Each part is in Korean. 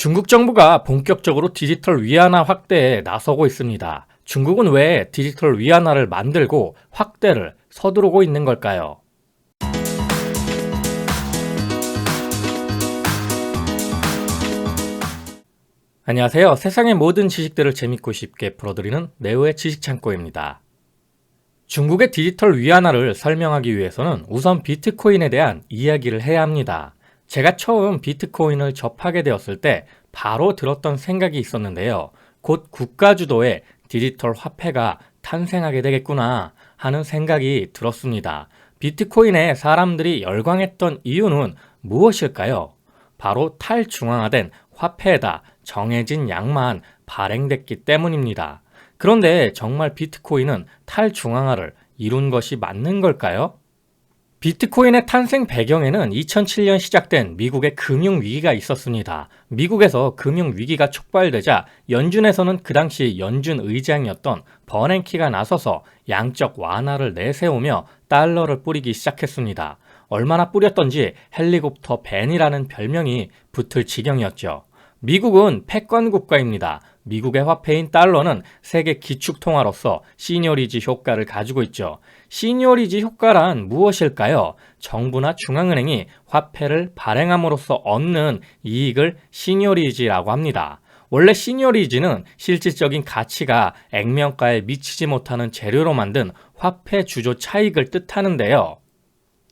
중국 정부가 본격적으로 디지털 위안화 확대에 나서고 있습니다. 중국은 왜 디지털 위안화를 만들고 확대를 서두르고 있는 걸까요? 안녕하세요. 세상의 모든 지식들을 재밌고 쉽게 풀어드리는 네오의 지식창고입니다. 중국의 디지털 위안화를 설명하기 위해서는 우선 비트코인에 대한 이야기를 해야 합니다. 제가 처음 비트코인을 접하게 되었을 때 바로 들었던 생각이 있었는데요. 곧 국가 주도의 디지털 화폐가 탄생하게 되겠구나 하는 생각이 들었습니다. 비트코인에 사람들이 열광했던 이유는 무엇일까요? 바로 탈중앙화된 화폐에다 정해진 양만 발행됐기 때문입니다. 그런데 정말 비트코인은 탈중앙화를 이룬 것이 맞는 걸까요? 비트코인의 탄생 배경에는 2007년 시작된 미국의 금융위기가 있었습니다. 미국에서 금융위기가 촉발되자 연준에서는 그 당시 연준 의장이었던 버냉키가 나서서 양적 완화를 내세우며 달러를 뿌리기 시작했습니다. 얼마나 뿌렸던지 헬리콥터 벤이라는 별명이 붙을 지경이었죠. 미국은 패권 국가입니다. 미국의 화폐인 달러는 세계 기축통화로서 시니어리지 효과를 가지고 있죠. 시니어리지 효과란 무엇일까요? 정부나 중앙은행이 화폐를 발행함으로써 얻는 이익을 시니어리지라고 합니다. 원래 시니어리지는 실질적인 가치가 액면가에 미치지 못하는 재료로 만든 화폐 주조 차익을 뜻하는데요.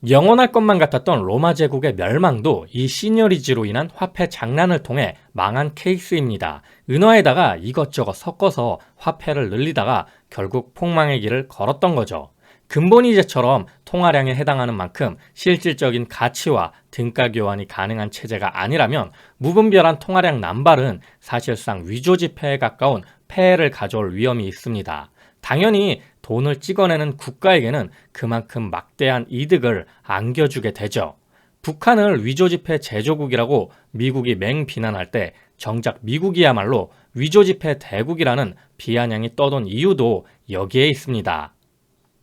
영원할 것만 같았던 로마 제국의 멸망도 이 시니어리지로 인한 화폐 장난을 통해 망한 케이스입니다. 은화에다가 이것저것 섞어서 화폐를 늘리다가 결국 폭망의 길을 걸었던 거죠. 근본이제처럼 통화량에 해당하는 만큼 실질적인 가치와 등가 교환이 가능한 체제가 아니라면 무분별한 통화량 남발은 사실상 위조지폐에 가까운 폐해를 가져올 위험이 있습니다. 당연히 돈을 찍어내는 국가에게는 그만큼 막대한 이득을 안겨주게 되죠. 북한을 위조지폐 제조국이라고 미국이 맹비난할 때 정작 미국이야말로 위조지폐 대국이라는 비아냥이 떠돈 이유도 여기에 있습니다.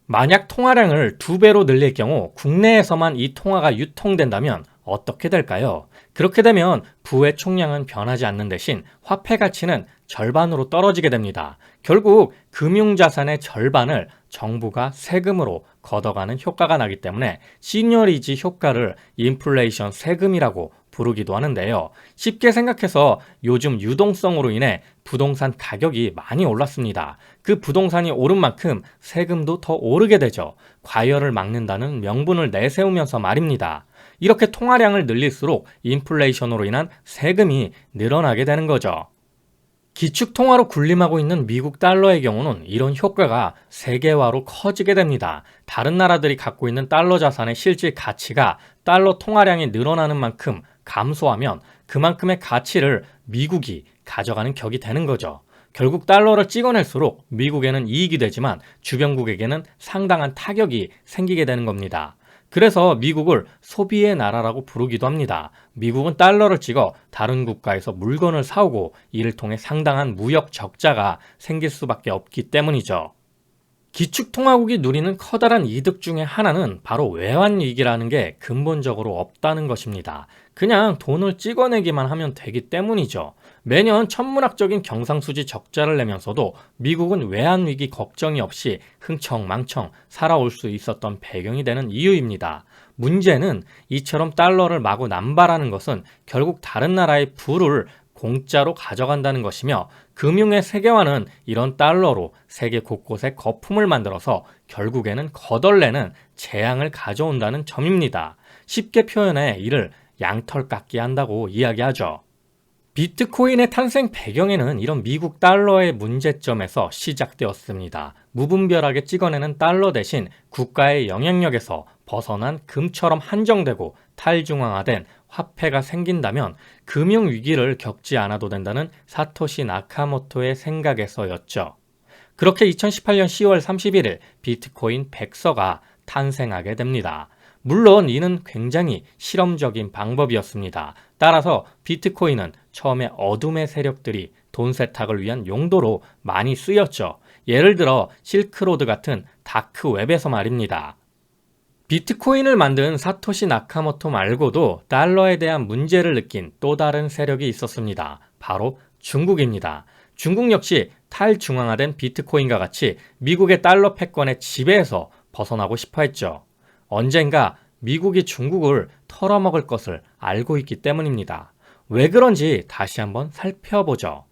만약 통화량을 2배로 늘릴 경우 국내에서만 이 통화가 유통된다면 어떻게 될까요? 그렇게 되면 부의 총량은 변하지 않는 대신 화폐 가치는 절반으로 떨어지게 됩니다. 결국 금융자산의 절반을 정부가 세금으로 걷어가는 효과가 나기 때문에 시니어리지 효과를 인플레이션 세금이라고 부르기도 하는데요. 쉽게 생각해서 요즘 유동성으로 인해 부동산 가격이 많이 올랐습니다. 그 부동산이 오른 만큼 세금도 더 오르게 되죠. 과열을 막는다는 명분을 내세우면서 말입니다. 이렇게 통화량을 늘릴수록 인플레이션으로 인한 세금이 늘어나게 되는 거죠. 기축통화로 군림하고 있는 미국 달러의 경우는 이런 효과가 세계화로 커지게 됩니다. 다른 나라들이 갖고 있는 달러 자산의 실질 가치가 달러 통화량이 늘어나는 만큼 감소하면 그만큼의 가치를 미국이 가져가는 격이 되는 거죠. 결국 달러를 찍어낼수록 미국에는 이익이 되지만 주변국에게는 상당한 타격이 생기게 되는 겁니다. 그래서 미국을 소비의 나라라고 부르기도 합니다. 미국은 달러를 찍어 다른 국가에서 물건을 사오고 이를 통해 상당한 무역 적자가 생길 수밖에 없기 때문이죠. 기축통화국이 누리는 커다란 이득 중에 하나는 바로 외환위기라는 게 근본적으로 없다는 것입니다. 그냥 돈을 찍어내기만 하면 되기 때문이죠. 매년 천문학적인 경상수지 적자를 내면서도 미국은 외환위기 걱정이 없이 흥청망청 살아올 수 있었던 배경이 되는 이유입니다. 문제는 이처럼 달러를 마구 남발하는 것은 결국 다른 나라의 부를 공짜로 가져간다는 것이며 금융의 세계화는 이런 달러로 세계 곳곳에 거품을 만들어서 결국에는 거덜내는 재앙을 가져온다는 점입니다. 쉽게 표현해 이를 양털 깎기 한다고 이야기하죠. 비트코인의 탄생 배경에는 이런 미국 달러의 문제점에서 시작되었습니다. 무분별하게 찍어내는 달러 대신 국가의 영향력에서 벗어난 금처럼 한정되고 탈중앙화된 화폐가 생긴다면 금융위기를 겪지 않아도 된다는 사토시 나카모토의 생각에서였죠. 그렇게 2018년 10월 31일 비트코인 100서가 탄생하게 됩니다. 물론 이는 굉장히 실험적인 방법이었습니다. 따라서 비트코인은 처음에 어둠의 세력들이 돈 세탁을 위한 용도로 많이 쓰였죠. 예를 들어 실크로드 같은 다크웹에서 말입니다. 비트코인을 만든 사토시 나카모토 말고도 달러에 대한 문제를 느낀 또 다른 세력이 있었습니다. 바로 중국입니다. 중국 역시 탈중앙화된 비트코인과 같이 미국의 달러 패권의 지배에서 벗어나고 싶어 했죠. 언젠가 미국이 중국을 털어먹을 것을 알고 있기 때문입니다. 왜 그런지 다시 한번 살펴보죠.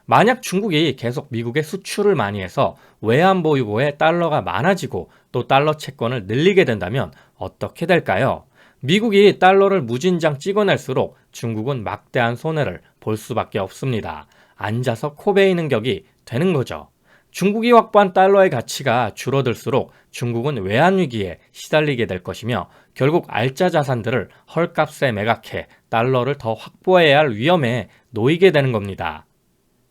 만약 중국이 계속 미국에 수출을 많이 해서 외환보유고에 달러가 많아지고 또 달러 채권을 늘리게 된다면 어떻게 될까요? 미국이 달러를 무진장 찍어낼수록 중국은 막대한 손해를 볼 수밖에 없습니다. 앉아서 코 베이는 격이 되는 거죠. 중국이 확보한 달러의 가치가 줄어들수록 중국은 외환위기에 시달리게 될 것이며 결국 알짜 자산들을 헐값에 매각해 달러를 더 확보해야 할 위험에 놓이게 되는 겁니다.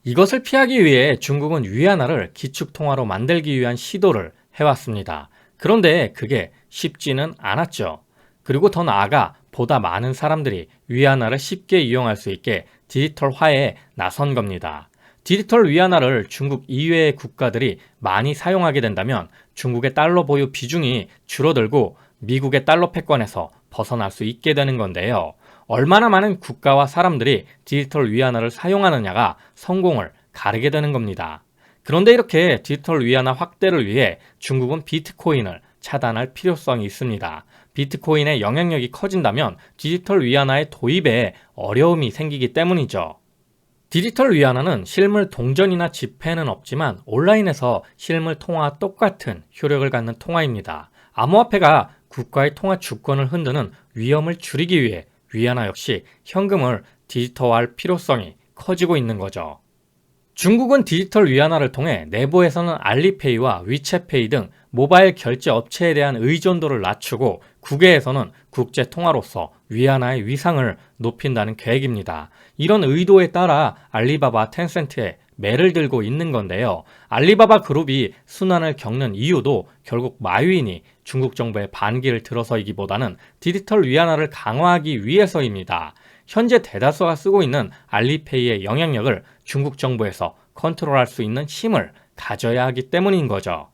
이것을 피하기 위해 중국은 위안화를 기축통화로 만들기 위한 시도를 해왔습니다. 그런데 그게 쉽지는 않았죠. 그리고 더 나아가 보다 많은 사람들이 위안화를 쉽게 이용할 수 있게 디지털화에 나선 겁니다. 디지털 위안화를 중국 이외의 국가들이 많이 사용하게 된다면 중국의 달러 보유 비중이 줄어들고 미국의 달러 패권에서 벗어날 수 있게 되는 건데요. 얼마나 많은 국가와 사람들이 디지털 위안화를 사용하느냐가 성공을 가르게 되는 겁니다. 그런데 이렇게 디지털 위안화 확대를 위해 중국은 비트코인을 차단할 필요성이 있습니다. 비트코인의 영향력이 커진다면 디지털 위안화의 도입에 어려움이 생기기 때문이죠. 디지털 위안화는 실물 동전이나 지폐는 없지만 온라인에서 실물 통화와 똑같은 효력을 갖는 통화입니다. 암호화폐가 국가의 통화 주권을 흔드는 위험을 줄이기 위해 위안화 역시 현금을 디지털화할 필요성이 커지고 있는 거죠. 중국은 디지털 위안화를 통해 내부에서는 알리페이와 위챗페이 등 모바일 결제 업체에 대한 의존도를 낮추고 국외에서는 국제 통화로서 위안화의 위상을 높인다는 계획입니다. 이런 의도에 따라 알리바바, 텐센트에 매를 들고 있는 건데요. 알리바바 그룹이 순환을 겪는 이유도 결국 마윈이 중국 정부의 반기를 들어서이기보다는 디지털 위안화를 강화하기 위해서입니다. 현재 대다수가 쓰고 있는 알리페이의 영향력을 중국 정부에서 컨트롤할 수 있는 힘을 가져야 하기 때문인 거죠.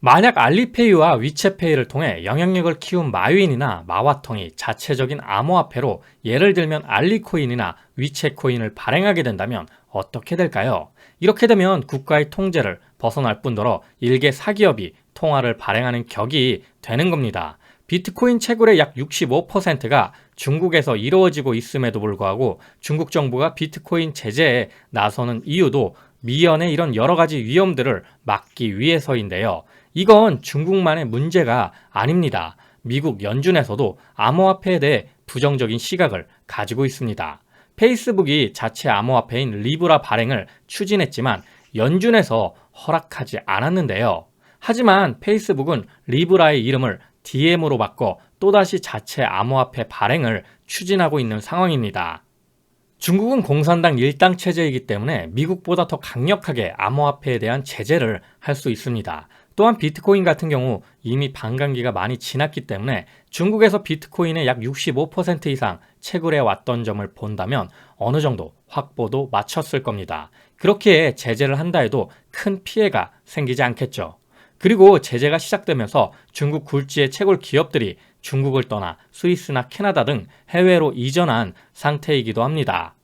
만약 알리페이와 위챗페이를 통해 영향력을 키운 마윈이나 마화통이 자체적인 암호화폐로 예를 들면 알리코인이나 위챗코인을 발행하게 된다면 어떻게 될까요? 이렇게 되면 국가의 통제를 벗어날 뿐더러 일개 사기업이 통화를 발행하는 격이 되는 겁니다. 비트코인 채굴의 약 65%가 중국에서 이루어지고 있음에도 불구하고 중국 정부가 비트코인 제재에 나서는 이유도 미연의 이런 여러 가지 위험들을 막기 위해서인데요. 이건 중국만의 문제가 아닙니다. 미국 연준에서도 암호화폐에 대해 부정적인 시각을 가지고 있습니다. 페이스북이 자체 암호화폐인 리브라 발행을 추진했지만 연준에서 허락하지 않았는데요. 하지만 페이스북은 리브라의 이름을 DM으로 바꿔 또다시 자체 암호화폐 발행을 추진하고 있는 상황입니다. 중국은 공산당 일당 체제이기 때문에 미국보다 더 강력하게 암호화폐에 대한 제재를 할 수 있습니다. 또한 비트코인 같은 경우 이미 반감기가 많이 지났기 때문에 중국에서 비트코인의 약 65% 이상 채굴해 왔던 점을 본다면 어느 정도 확보도 마쳤을 겁니다. 그렇게 제재를 한다 해도 큰 피해가 생기지 않겠죠. 그리고 제재가 시작되면서 중국 굴지의 채굴 기업들이 중국을 떠나 스위스나 캐나다 등 해외로 이전한 상태이기도 합니다.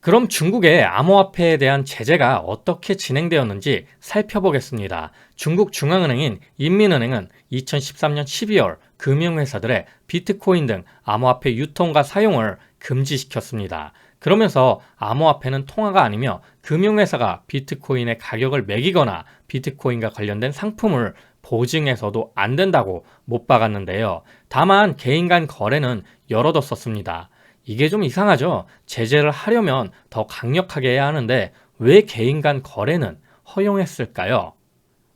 그럼 중국의 암호화폐에 대한 제재가 어떻게 진행되었는지 살펴보겠습니다. 중국 중앙은행인 인민은행은 2013년 12월 금융회사들의 비트코인 등 암호화폐 유통과 사용을 금지시켰습니다. 그러면서 암호화폐는 통화가 아니며 금융회사가 비트코인의 가격을 매기거나 비트코인과 관련된 상품을 보증해서도 안 된다고 못 박았는데요. 다만 개인 간 거래는 열어뒀었습니다. 이게 좀 이상하죠? 제재를 하려면 더 강력하게 해야 하는데 왜 개인 간 거래는 허용했을까요?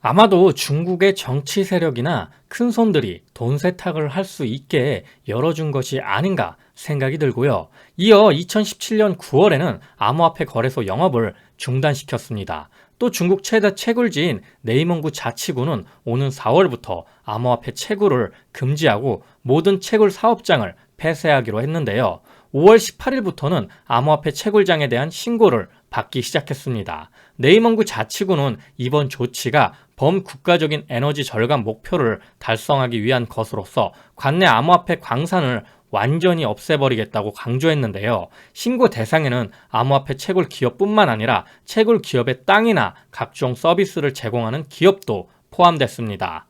아마도 중국의 정치 세력이나 큰 손들이 돈 세탁을 할 수 있게 열어준 것이 아닌가 생각이 들고요. 이어 2017년 9월에는 암호화폐 거래소 영업을 중단시켰습니다. 또 중국 최대 채굴지인 내이멍구 자치구는 오는 4월부터 암호화폐 채굴을 금지하고 모든 채굴 사업장을 폐쇄하기로 했는데요. 5월 18일부터는 암호화폐 채굴장에 대한 신고를 받기 시작했습니다. 네이먼구 자치구는 이번 조치가 범국가적인 에너지 절감 목표를 달성하기 위한 것으로서 관내 암호화폐 광산을 완전히 없애버리겠다고 강조했는데요. 신고 대상에는 암호화폐 채굴 기업뿐만 아니라 채굴 기업의 땅이나 각종 서비스를 제공하는 기업도 포함됐습니다.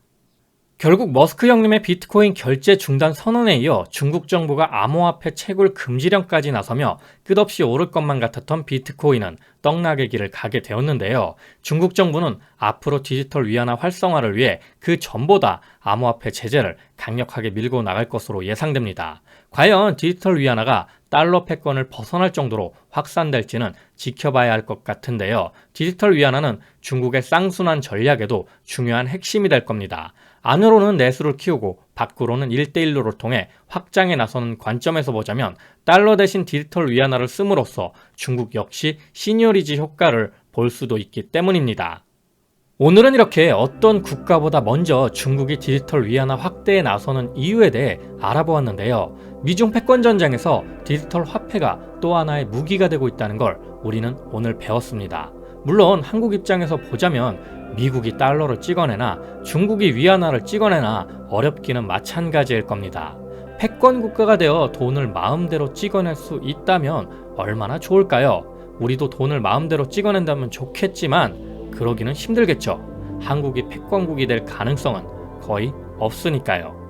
결국 머스크 형님의 비트코인 결제 중단 선언에 이어 중국 정부가 암호화폐 채굴 금지령까지 나서며 끝없이 오를 것만 같았던 비트코인은 떡락의 길을 가게 되었는데요. 중국 정부는 앞으로 디지털 위안화 활성화를 위해 그 전보다 암호화폐 제재를 강력하게 밀고 나갈 것으로 예상됩니다. 과연 디지털 위안화가 달러 패권을 벗어날 정도로 확산될지는 지켜봐야 할 것 같은데요. 디지털 위안화는 중국의 쌍순환 전략에도 중요한 핵심이 될 겁니다. 안으로는 내수를 키우고 밖으로는 1대1로를 통해 확장에 나서는 관점에서 보자면 달러 대신 디지털 위안화를 씀으로써 중국 역시 시니어리즈 효과를 볼 수도 있기 때문입니다. 오늘은 이렇게 어떤 국가보다 먼저 중국이 디지털 위안화 확대에 나서는 이유에 대해 알아보았는데요. 미중 패권 전쟁에서 디지털 화폐가 또 하나의 무기가 되고 있다는 걸 우리는 오늘 배웠습니다. 물론 한국 입장에서 보자면 미국이 달러를 찍어내나 중국이 위안화를 찍어내나 어렵기는 마찬가지일 겁니다. 패권 국가가 되어 돈을 마음대로 찍어낼 수 있다면 얼마나 좋을까요? 우리도 돈을 마음대로 찍어낸다면 좋겠지만 그러기는 힘들겠죠. 한국이 패권국이 될 가능성은 거의 없으니까요.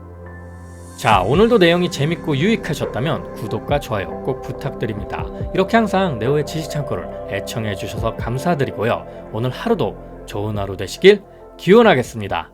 자, 오늘도 내용이 재밌고 유익하셨다면 구독과 좋아요 꼭 부탁드립니다. 이렇게 항상 네오의 지식창고를 애청해 주셔서 감사드리고요. 오늘 하루도 좋은 하루 되시길 기원하겠습니다.